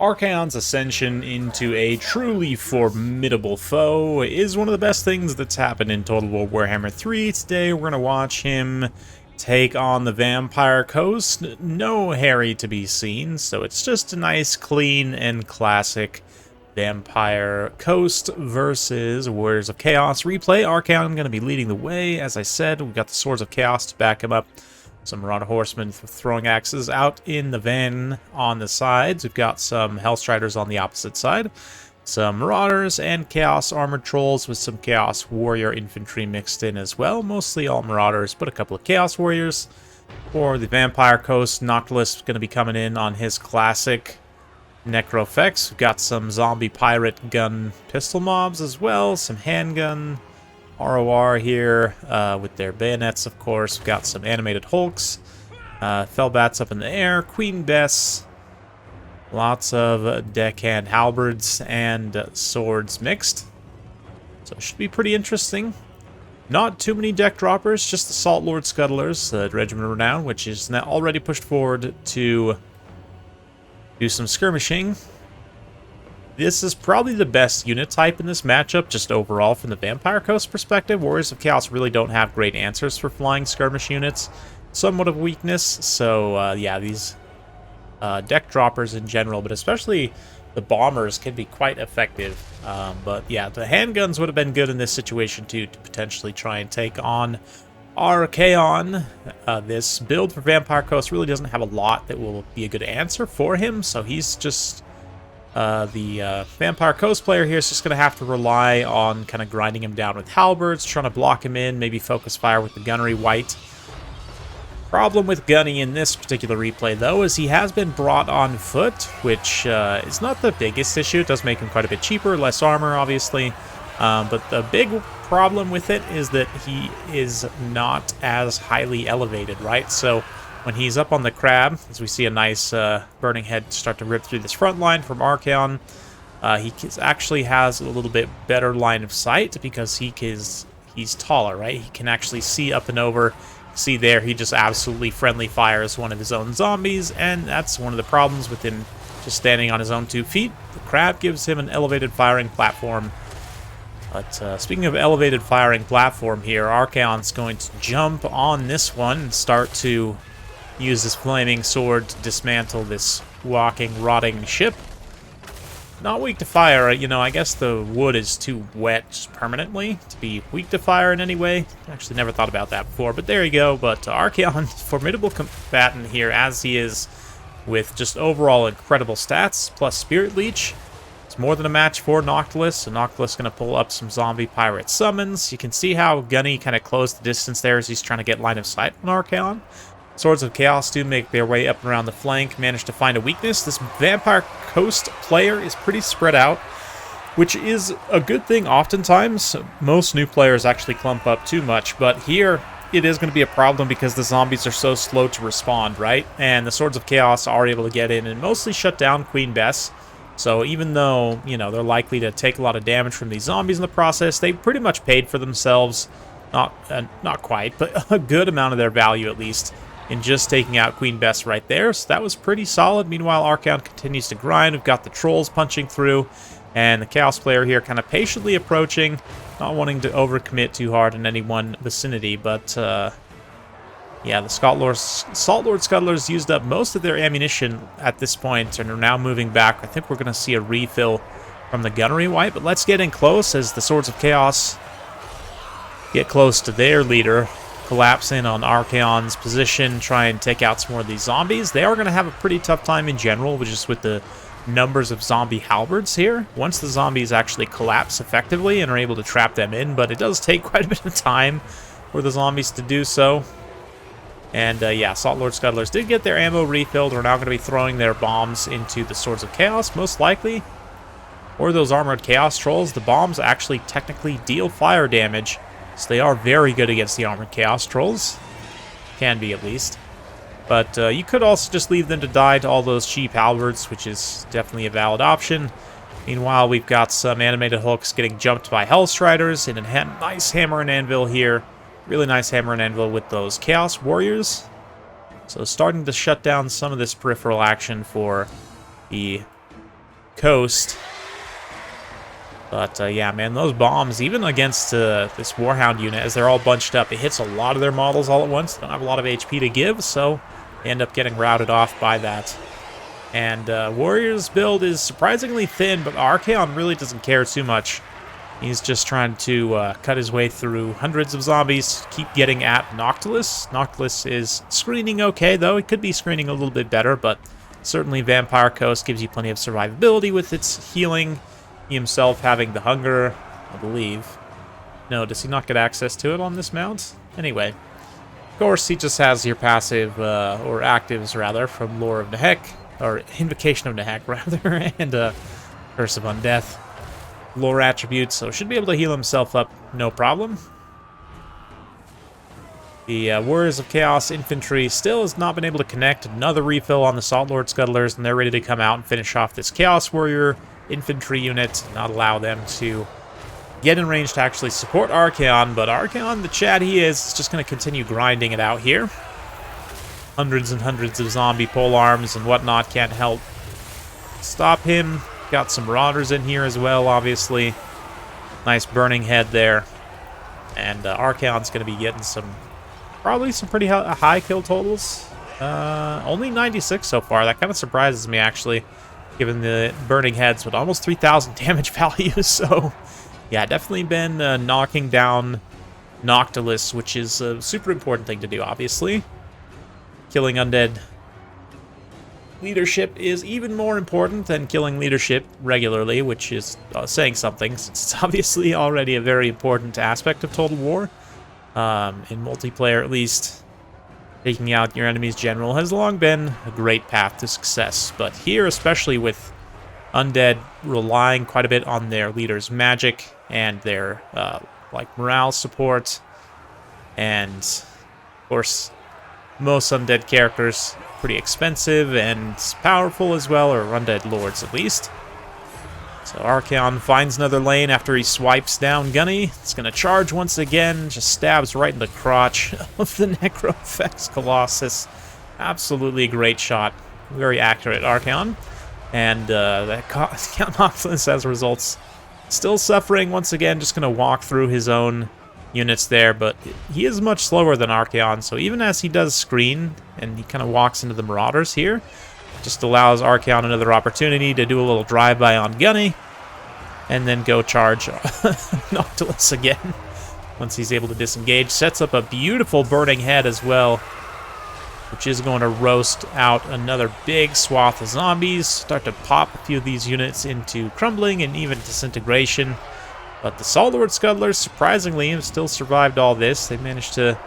Archaon's ascension into a truly formidable foe is one of the best things that's happened in Total War Warhammer 3. Today we're going to watch him take on the Vampire Coast. No Harry to be seen, so it's just a nice, clean, and classic Vampire Coast versus Warriors of Chaos replay. Archaon going to be leading the way. As I said, we've got the Swords of Chaos to back him up. Some Marauder Horsemen throwing axes out in the van on the sides. We've got some Hellstriders on the opposite side. Some Marauders and Chaos Armored Trolls with some Chaos Warrior Infantry mixed in as well. Mostly all Marauders, but a couple of Chaos Warriors. For the Vampire Coast, Noctilus is going to be coming in on his classic Necrofex. We've got some Zombie Pirate Gun Pistol Mobs as well. Some Handgun ROR here with their bayonets, of course. We've got some animated Hulks, Fellbats up in the air, Queen Bess, lots of deckhand halberds and swords mixed. So it should be pretty interesting. Not too many deck droppers, just the Salt Lord Scuttlers, the Regiment of Renown, which is now already pushed forward to do some skirmishing. This is probably the best unit type in this matchup, just overall from the Vampire Coast perspective. Warriors of Chaos really don't have great answers for flying skirmish units. Somewhat of a weakness, so yeah, these deck droppers in general, but especially the bombers can be quite effective. But yeah, the handguns would have been good in this situation too, to potentially try and take on Archaon. This build for Vampire Coast really doesn't have a lot that will be a good answer for him, so he's just... the Vampire Coast player here is just going to have to rely on kind of grinding him down with halberds, trying to block him in, maybe focus fire with the gunnery white. Problem with Gunny in this particular replay, though, is he has been brought on foot, which is not the biggest issue. It does make him quite a bit cheaper, less armor, obviously. But the big problem with it is that he is not as highly elevated, right? So when he's up on the crab, as we see a nice burning head start to rip through this front line from Archaon, he actually has a little bit better line of sight because he's taller, right? He can actually see up and over. See there, he just absolutely friendly fires one of his own zombies, and that's one of the problems with him just standing on his own 2 feet. The crab gives him an elevated firing platform. But speaking of elevated firing platform here, Archaon's going to jump on this one and start to use his flaming sword to dismantle this walking, rotting ship. Not weak to fire, you know, I guess the wood is too wet just permanently to be weak to fire in any way. Actually never thought about that before, but there you go. But Archaon, formidable combatant here, as he is, with just overall incredible stats, plus Spirit Leech. It's more than a match for Noctilus, so Noctilus going to pull up some zombie pirate summons. You can see how Gunny kind of closed the distance there as he's trying to get line of sight on Archaon. Swords of Chaos do make their way up and around the flank, manage to find a weakness. This Vampire Coast player is pretty spread out, which is a good thing oftentimes. Most new players actually clump up too much, but here it is going to be a problem because the zombies are so slow to respond, right? And the Swords of Chaos are able to get in and mostly shut down Queen Bess. So even though, you know, they're likely to take a lot of damage from these zombies in the process, they pretty much paid for themselves. Not quite, but a good amount of their value at least, in just taking out Queen Bess right there. So that was pretty solid. Meanwhile, Archaon continues to grind. We've got the trolls punching through, and the Chaos player here kind of patiently approaching, not wanting to overcommit too hard in any one vicinity. But, yeah, the Salt Lord Scuttlers used up most of their ammunition at this point and are now moving back. I think we're going to see a refill from the gunnery white, but let's get in close as the Swords of Chaos get close to their leader, collapse in on Archaon's position, try and take out some more of these zombies. They are going to have a pretty tough time in general, just with the numbers of zombie halberds here. Once the zombies actually collapse effectively and are able to trap them in, but it does take quite a bit of time for the zombies to do so. And yeah, Salt Lord Scuttlers did get their ammo refilled. We're now going to be throwing their bombs into the Swords of Chaos, most likely. Or those Armored Chaos Trolls. The bombs actually technically deal fire damage, so they are very good against the Armored Chaos Trolls. Can be, at least. But you could also just leave them to die to all those cheap halberds, which is definitely a valid option. Meanwhile, we've got some animated Hulks getting jumped by Hellstriders in a nice hammer and anvil here. Really nice hammer and anvil with those Chaos Warriors. So starting to shut down some of this peripheral action for the coast. But yeah, man, those bombs, even against this Warhound unit, as they're all bunched up, it hits a lot of their models all at once. They don't have a lot of HP to give, so they end up getting routed off by that. And Warrior's build is surprisingly thin, but Archaon really doesn't care too much. He's just trying to cut his way through hundreds of zombies, keep getting at Noctilus. Noctilus is screening okay, though. It could be screening a little bit better, but certainly Vampire Coast gives you plenty of survivability with its healing. He himself having the hunger, I believe. No, does he not get access to it on this mount? Anyway, of course, he just has your passive, or actives, rather, from Lore of Nehek, or Invocation of Nehek, rather, and Curse of Undeath. Lore attributes, so should be able to heal himself up, no problem. The Warriors of Chaos Infantry still has not been able to connect. Another refill on the Salt Lord Scuttlers, and they're ready to come out and finish off this Chaos Warrior infantry unit, not allow them to get in range to actually support Archaon, but Archaon, the Chad he is just going to continue grinding it out here. Hundreds and hundreds of zombie pole arms and whatnot can't help stop him. Got some Marauders in here as well, obviously. Nice burning head there. And Archaon's going to be getting probably some pretty high kill totals. Only 96 so far. That kind of surprises me, actually, given the burning heads with almost 3,000 damage value. So, yeah, definitely been knocking down Noctilus, which is a super important thing to do, obviously. Killing undead leadership is even more important than killing leadership regularly, which is saying something, since it's obviously already a very important aspect of Total War. In multiplayer, at least, taking out your enemy's general has long been a great path to success. But here, especially with undead relying quite a bit on their leader's magic and their like morale support, and of course, most undead characters pretty expensive and powerful as well, or undead lords at least. So Archaon finds another lane after he swipes down Gunny. It's going to charge once again, just stabs right in the crotch of the Necro-Effects Colossus. Absolutely a great shot. Very accurate, Archaon. And that Count Noctilus, as a result, still suffering once again, just going to walk through his own units there, but he is much slower than Archaon, so even as he does screen and he kind of walks into the Marauders here, just allows Archaon another opportunity to do a little drive-by on Gunny and then go charge Noctilus again once he's able to disengage. Sets up a beautiful burning head as well, which is going to roast out another big swath of zombies, start to pop a few of these units into crumbling and even disintegration. But the Salt Lord Scuttlers, surprisingly, have still survived all this. They managed to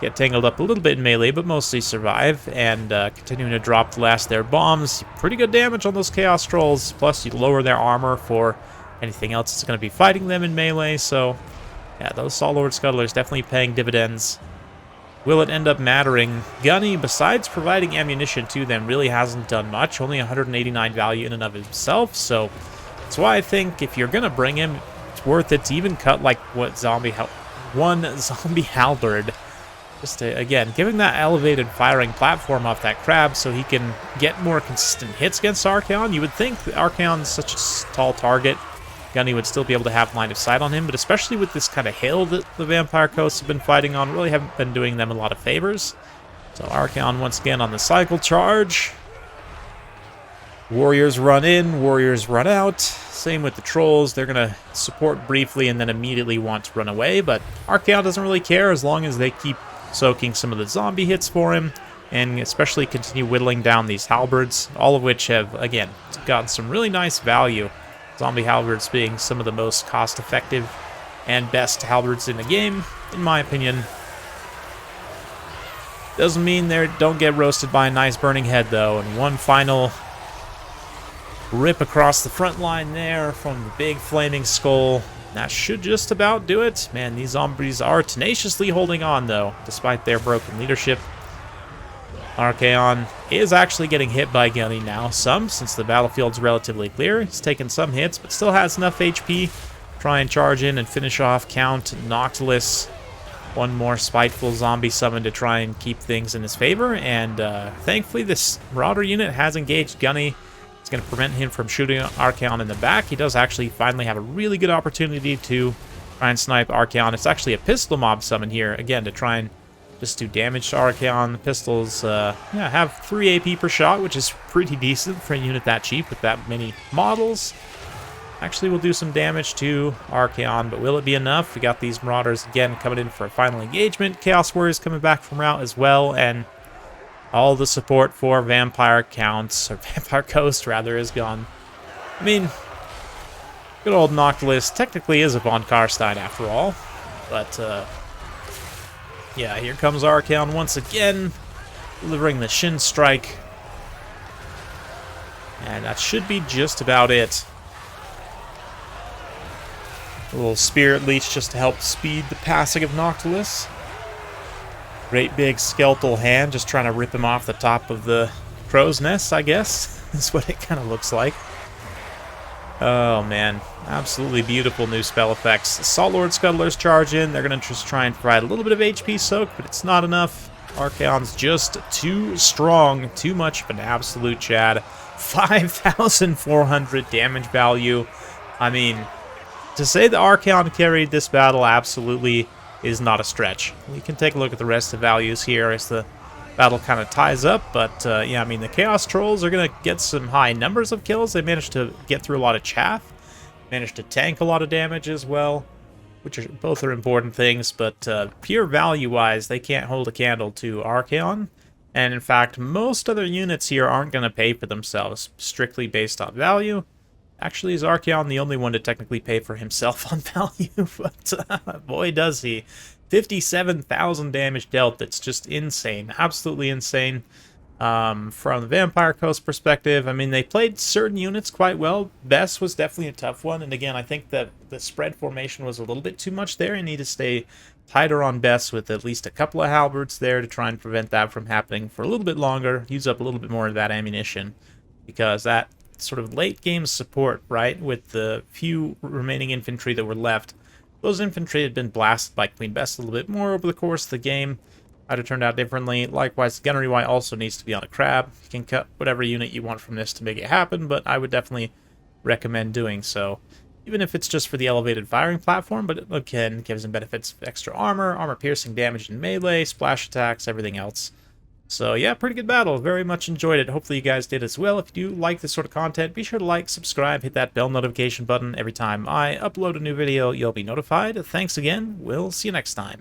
get tangled up a little bit in melee, but mostly survive, and continuing to drop the last of their bombs. Pretty good damage on those Chaos Trolls, plus you lower their armor for anything else that's going to be fighting them in melee, so yeah, those Salt Lord Scuttlers definitely paying dividends. Will it end up mattering? Gunny, besides providing ammunition to them, really hasn't done much. Only 189 value in and of himself, so that's why I think if you're going to bring him, worth it to even cut like one zombie halberd, just to, again, giving that elevated firing platform off that crab so he can get more consistent hits against Archaon. You would think that Archaon's such a tall target, Gunny would still be able to have line of sight on him, but especially with this kind of hill that the Vampire Coasts have been fighting on, really haven't been doing them a lot of favors. So Archaon once again on the cycle charge. Warriors run in, Warriors run out. Same with the Trolls. They're going to support briefly and then immediately want to run away, but Archaon doesn't really care as long as they keep soaking some of the zombie hits for him, and especially continue whittling down these halberds, all of which have, again, gotten some really nice value. Zombie halberds being some of the most cost-effective and best halberds in the game, in my opinion. Doesn't mean they don't get roasted by a nice burning head, though, and one final rip across the front line there from the big flaming skull. That should just about do it. Man, these zombies are tenaciously holding on, though, despite their broken leadership. Archaon is actually getting hit by Gunny now, some, since the battlefield's relatively clear. He's taken some hits, but still has enough HP. Try and charge in and finish off Count Noctilus. One more spiteful zombie summon to try and keep things in his favor, and thankfully this Marauder unit has engaged Gunny. It's going to prevent him from shooting Archaon in the back. He does actually finally have a really good opportunity to try and snipe Archaon. It's actually a pistol mob summon here, again, to try and just do damage to Archaon. The pistols, yeah, have 3 AP per shot, which is pretty decent for a unit that cheap with that many models. Actually, we'll do some damage to Archaon, but will it be enough? We got these Marauders again coming in for a final engagement. Chaos Warriors coming back from route as well, and all the support for Vampire Counts, or Vampire Coast rather, is gone. I mean, good old Noctilus technically is a Von Karstein after all, but yeah, here comes Archaon once again, delivering the Shin Strike, and that should be just about it. A little Spirit Leech just to help speed the passing of Noctilus. Great big skeletal hand just trying to rip him off the top of the crow's nest, I guess. Is what it kind of looks like. Oh, man. Absolutely beautiful new spell effects. Salt Lord Scuttlers charge in. They're going to just try and provide a little bit of HP soak, but it's not enough. Archaon's just too strong. Too much of an absolute Chad. 5,400 damage value. I mean, to say that Archaon carried this battle absolutely is not a stretch. We can take a look at the rest of the values here as the battle kind of ties up, but yeah, I mean, the Chaos Trolls are going to get some high numbers of kills. They managed to get through a lot of chaff, managed to tank a lot of damage as well, which are both are important things, but pure value-wise, they can't hold a candle to Archaon, and in fact, most other units here aren't going to pay for themselves, strictly based on value. Actually, is Archaon the only one to technically pay for himself on value? But boy, does he. 57,000 damage dealt. That's just insane. Absolutely insane. From the Vampire Coast perspective, I mean, they played certain units quite well. Bess was definitely a tough one. And again, I think that the spread formation was a little bit too much there. You need to stay tighter on Bess with at least a couple of halberds there to try and prevent that from happening for a little bit longer. Use up a little bit more of that ammunition. Because that sort of late game support, right, with the few remaining infantry that were left, those infantry had been blasted by Queen Bess a little bit more over the course of the game. Might have turned out differently. Likewise, Gunnery Y also needs to be on a crab. You can cut whatever unit you want from this to make it happen, but I would definitely recommend doing so. Even if it's just for the elevated firing platform, but it, again, gives them benefits of extra armor, armor-piercing damage in melee, splash attacks, everything else. So yeah, pretty good battle. Very much enjoyed it. Hopefully you guys did as well. If you do like this sort of content, be sure to like, subscribe, hit that bell notification button. Every time I upload a new video, you'll be notified. Thanks again. We'll see you next time.